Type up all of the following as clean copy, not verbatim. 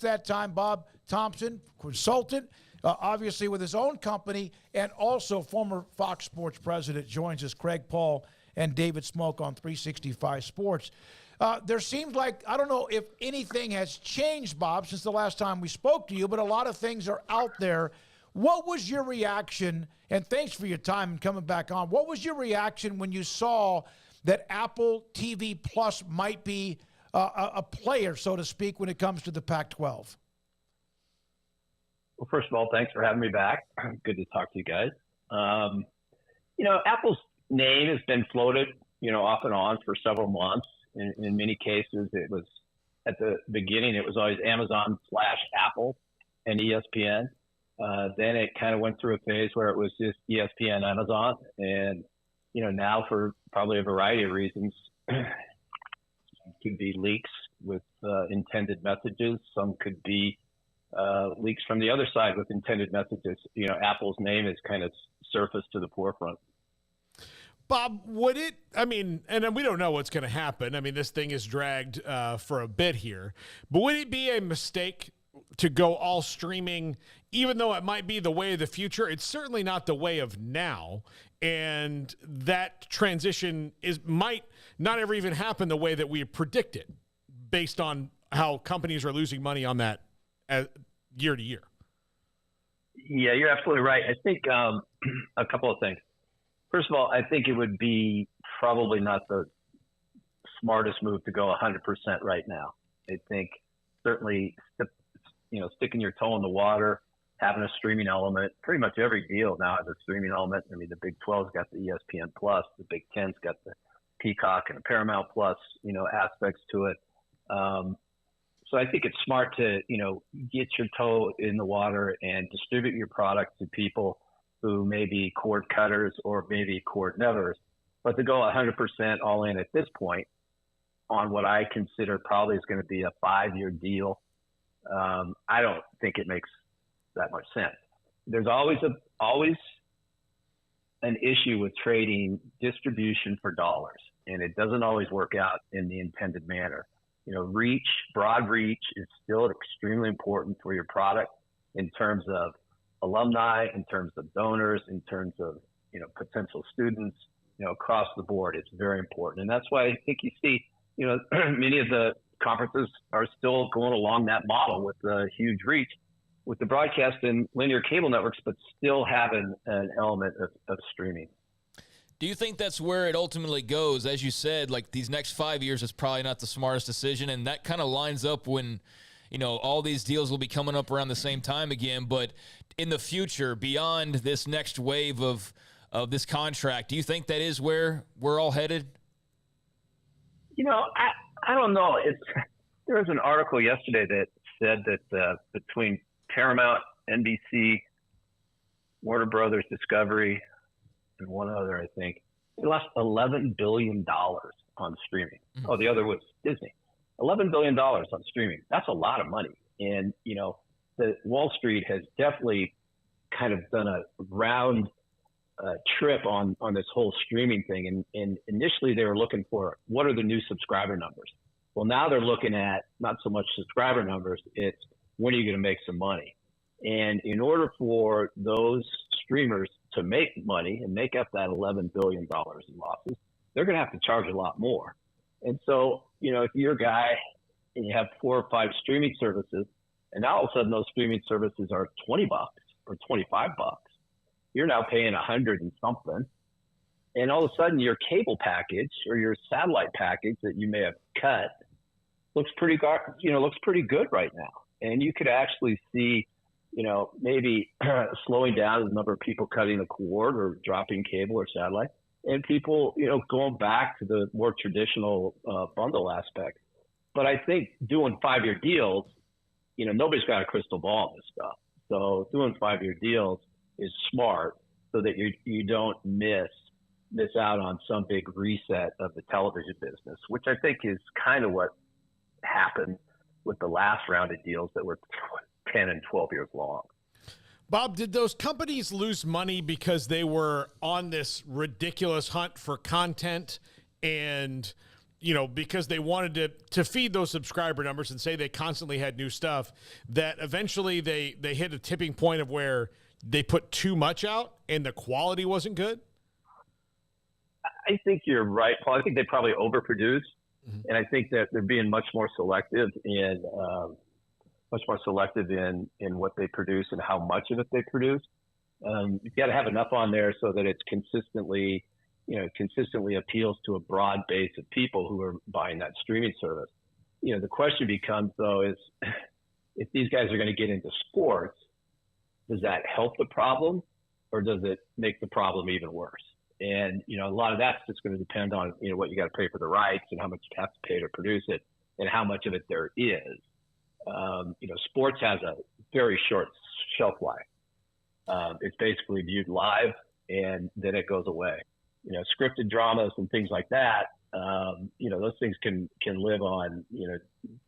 that time, Bob Thompson, consultant, obviously with his own company, and also former Fox Sports president, joins us, Craig Paul and David Smoak on 365 Sports. There seems like, I don't know if anything has changed, Bob, since the last time we spoke to you, but a lot of things are out there. What was your reaction, and thanks for your time and coming back on, what was your reaction when you saw that Apple TV Plus might be a player, so to speak, when it comes to the Pac-12? Well, first of all, thanks for having me back. Good to talk to you guys. Apple's name has been floated, off and on for several months. In many cases, it was at the beginning, it was always Amazon/Apple and ESPN. Then it kind of went through a phase where it was just ESPN, Amazon. And, now for probably a variety of reasons, could be leaks with intended messages. Some could be leaks from the other side with intended messages. Apple's name is kind of surfaced to the forefront. Bob, and we don't know what's going to happen. I mean, this thing is dragged for a bit here. But would it be a mistake to go all streaming, even though it might be the way of the future? It's certainly not the way of now. And that transition might not ever even happen the way that we predicted, based on how companies are losing money on that year to year. Yeah, you're absolutely right. I think a couple of things. First of all, I think it would be probably not the smartest move to go 100% right now. I think certainly, sticking your toe in the water, having a streaming element. Pretty much every deal now has a streaming element. I mean, the Big 12's got the ESPN Plus, the Big 10's got the Peacock and the Paramount Plus, aspects to it. So I think it's smart to, get your toe in the water and distribute your product to people who may be cord cutters or maybe cord nevers. But to go 100% all in at this point on what I consider probably is going to be a 5-year deal, I don't think it makes that much sense. There's always an issue with trading distribution for dollars, and it doesn't always work out in the intended manner. Broad reach is still extremely important for your product in terms of alumni, in terms of donors, in terms of, potential students, across the board. It's very important. And that's why I think you see, many of the conferences are still going along that model with the huge reach with the broadcast and linear cable networks, but still having an element of streaming. Do you think that's where it ultimately goes? As you said, like these next 5 years is probably not the smartest decision, and that kind of lines up when, all these deals will be coming up around the same time again. But in the future, beyond this next wave of this contract, do you think that is where we're all headed? I don't know. There was an article yesterday that said that between Paramount, NBC, Warner Brothers, Discovery, and one other, I think, they lost $11 billion on streaming. Mm-hmm. Oh, the other was Disney. $11 billion on streaming. That's a lot of money. And, the Wall Street has definitely kind of done a round trip on this whole streaming thing. And initially they were looking for what are the new subscriber numbers? Well, now they're looking at not so much subscriber numbers. It's when are you going to make some money? And in order for those streamers to make money and make up that $11 billion in losses, they're going to have to charge a lot more. And so, if you're a guy and you have 4 or 5 streaming services, and now all of a sudden those streaming services are $20 or $25, you're now paying $100 and something. And all of a sudden your cable package or your satellite package that you may have cut looks pretty good right now. And you could actually see, maybe slowing down the number of people cutting a cord or dropping cable or satellite, and people, going back to the more traditional bundle aspect. But I think doing 5-year deals, nobody's got a crystal ball on this stuff. So doing 5-year deals is smart so that you don't miss out on some big reset of the television business, which I think is kind of what happened with the last round of deals that were 10 and 12 years long. Bob, did those companies lose money because they were on this ridiculous hunt for content and, because they wanted to feed those subscriber numbers and say they constantly had new stuff, that eventually they hit a tipping point of where they put too much out and the quality wasn't good? I think you're right, Paul. I think they probably overproduce, and I think that they're being much more selective in what they produce and how much of it they produce. You've got to have enough on there so that it's consistently appeals to a broad base of people who are buying that streaming service. The question becomes, though, is if these guys are going to get into sports, does that help the problem or does it make the problem even worse? And, a lot of that's just going to depend on, what you got to pay for the rights and how much you have to pay to produce it and how much of it there is. Sports has a very short shelf life. It's basically viewed live and then it goes away. Scripted dramas and things like that, those things can live on,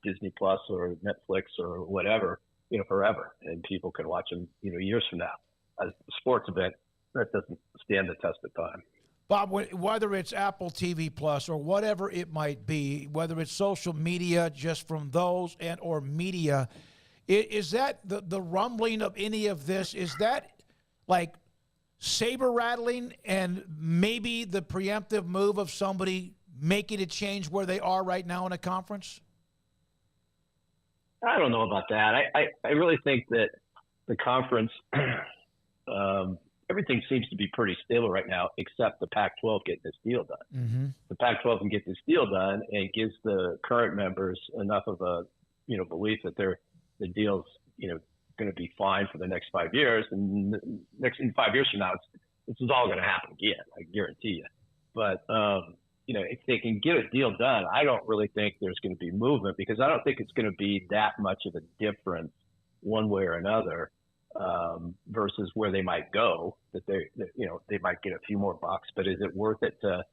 Disney Plus or Netflix or whatever, forever. And people can watch them, years from now. As a sports event, that doesn't stand the test of time. Bob, whether it's Apple TV Plus or whatever it might be, whether it's social media just from those and or media, is that the rumbling of any of this, is that like saber rattling and maybe the preemptive move of somebody making a change where they are right now in a conference? I don't know about that. I really think that the conference, everything seems to be pretty stable right now, except the Pac-12 getting this deal done. Mm-hmm. The Pac-12 can get this deal done, and it gives the current members enough of a belief that the deal's going to be fine for the next 5 years, and in 5 years from now, this is all going to happen again. I guarantee you. But if they can get a deal done, I don't really think there's going to be movement because I don't think it's going to be that much of a difference one way or another. Versus where they might go, that they might get a few more bucks, but is it worth it to,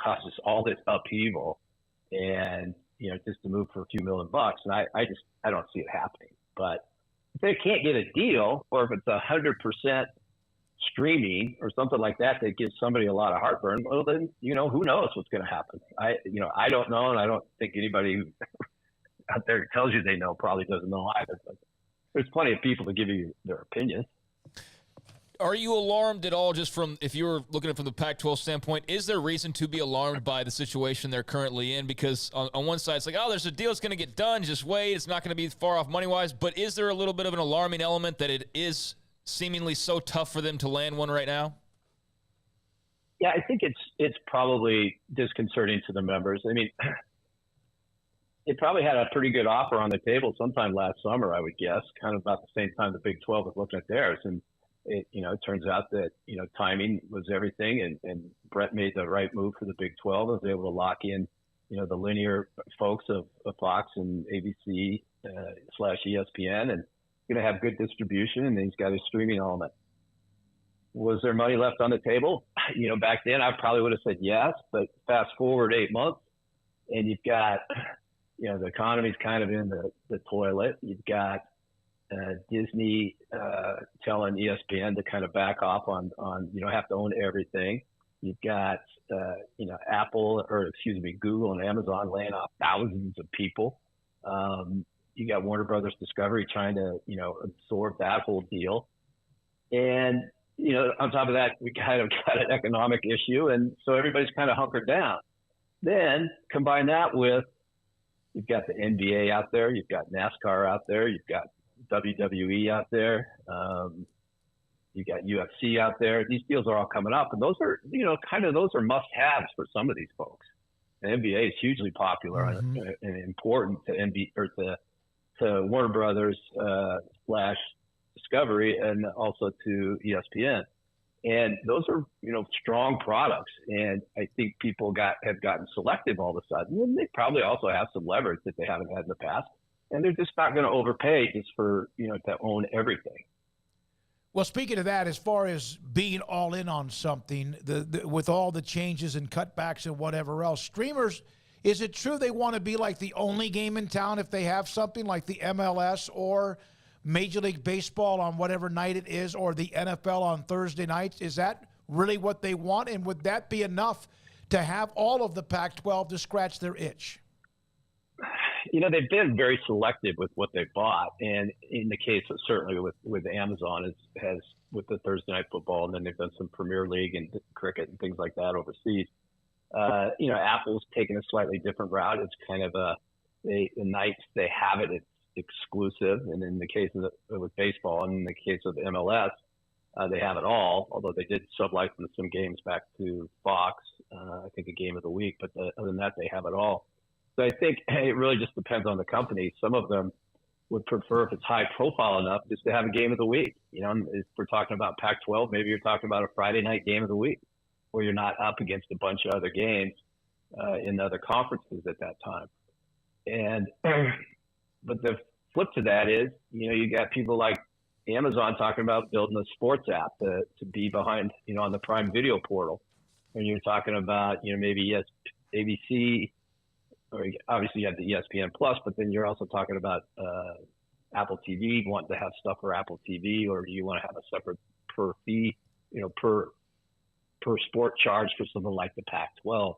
cause us all this upheaval and, just to move for a few $1 million? And I don't see it happening. But if they can't get a deal, or if it's 100% streaming or something like that, that gives somebody a lot of heartburn, well, then, who knows what's going to happen? I don't know. And I don't think anybody out there who tells you they know probably doesn't know either. But there's plenty of people to give you their opinions. Are you alarmed at all, just from, if you were looking at it from the Pac-12 standpoint, is there reason to be alarmed by the situation they're currently in? Because on one side, it's like, oh, there's a deal that's going to get done. Just wait. It's not going to be far off money-wise. But is there a little bit of an alarming element that it is seemingly so tough for them to land one right now? Yeah, I think it's probably disconcerting to the members. I mean, it probably had a pretty good offer on the table sometime last summer, I would guess, kind of about the same time the Big 12 was looking at theirs. And it turns out that, timing was everything. And Brett made the right move for the Big 12 and was able to lock in, the linear folks of Fox and ABC / ESPN, and going to have good distribution. And he's got his streaming element. Was there money left on the table? Back then I probably would have said yes, but fast forward 8 months and you've got, the economy's kind of in the toilet. You've got Disney telling ESPN to kind of back off on have to own everything. You've got Google and Amazon laying off thousands of people. You got Warner Brothers Discovery trying to absorb that whole deal, and on top of that, we kind of got an economic issue, and so everybody's kind of hunkered down. Then combine that with you've got the NBA out there, you've got NASCAR out there, you've got WWE out there, you've got UFC out there. These deals are all coming up, and those are those are must-haves for some of these folks. The NBA is hugely popular and important to Warner Brothers / Discovery, and also to ESPN. And those are, strong products. And I think people have gotten selective all of a sudden. And they probably also have some leverage that they haven't had in the past. And they're just not going to overpay just for, to own everything. Well, speaking of that, as far as being all in on something, with all the changes and cutbacks and whatever else, streamers, is it true they want to be like the only game in town if they have something like the MLS or Major League Baseball on whatever night it is, or the NFL on Thursday nights? Is that really what they want? And would that be enough to have all of the Pac-12 to scratch their itch? They've been very selective with what they bought, and in the case of certainly with Amazon has with the Thursday night football, and then they've done some Premier League and cricket and things like that overseas. Apple's taken a slightly different route. It's kind of the nights they have it, it's exclusive, and in the case of with baseball, and in the case of MLS, they have it all. Although they did sublicense some games back to Fox, I think a game of the week, but other than that, they have it all. So I think it really just depends on the company. Some of them would prefer, if it's high profile enough, just to have a game of the week. If we're talking about Pac-12, maybe you're talking about a Friday night game of the week, where you're not up against a bunch of other games in other conferences at that time. And but the flip to that is, you got people like Amazon talking about building a sports app to be behind, on the Prime Video portal. And you're talking about, maybe ABC. Or obviously you have the ESPN Plus, but then you're also talking about Apple TV, wanting to have stuff for Apple TV, or do you want to have a separate per fee, per sport charge for something like the Pac-12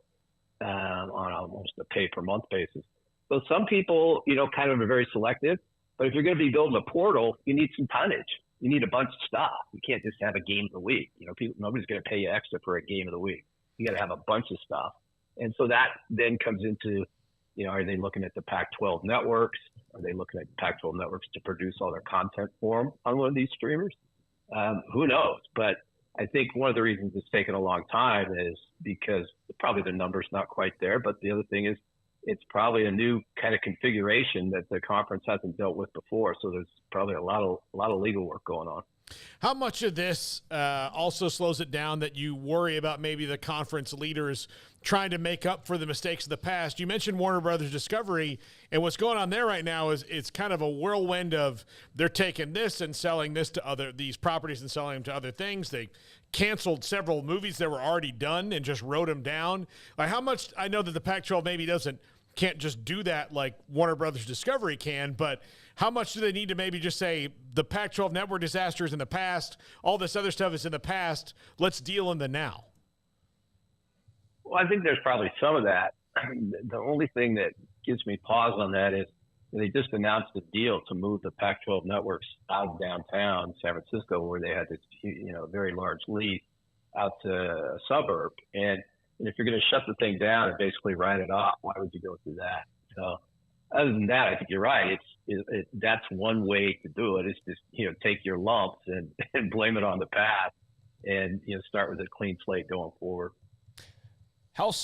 on almost a pay per month basis. So some people, kind of are very selective, but if you're going to be building a portal, you need some tonnage. You need a bunch of stuff. You can't just have a game of the week. Nobody's going to pay you extra for a game of the week. You got to have a bunch of stuff. And so that then comes into, are they looking at the Pac-12 networks? Are they looking at Pac-12 networks to produce all their content for them on one of these streamers? Who knows? But I think one of the reasons it's taken a long time is because probably the number's not quite there. But the other thing is it's probably a new kind of configuration that the conference hasn't dealt with before. So there's probably a lot of legal work going on. How much of this also slows it down that you worry about maybe the conference leaders trying to make up for the mistakes of the past? You mentioned Warner Brothers Discovery, and what's going on there right now is it's kind of a whirlwind of they're taking this and selling this to these properties and selling them to other things. They canceled several movies that were already done and just wrote them down. Like, how much, I know that the Pac-12 maybe can't just do that like Warner Brothers Discovery can, but how much do they need to maybe just say the Pac-12 network disaster is in the past, all this other stuff is in the past, let's deal in the now? Well, I think there's probably some of that. The only thing that gives me pause on that is they just announced a deal to move the Pac-12 networks out of downtown San Francisco, where they had this, very large lease, out to a suburb. And if you're going to shut the thing down and basically write it off, why would you go through that? So other than that, I think you're right. That's one way to do it. Is just, take your lumps and blame it on the past and, start with a clean slate going forward. How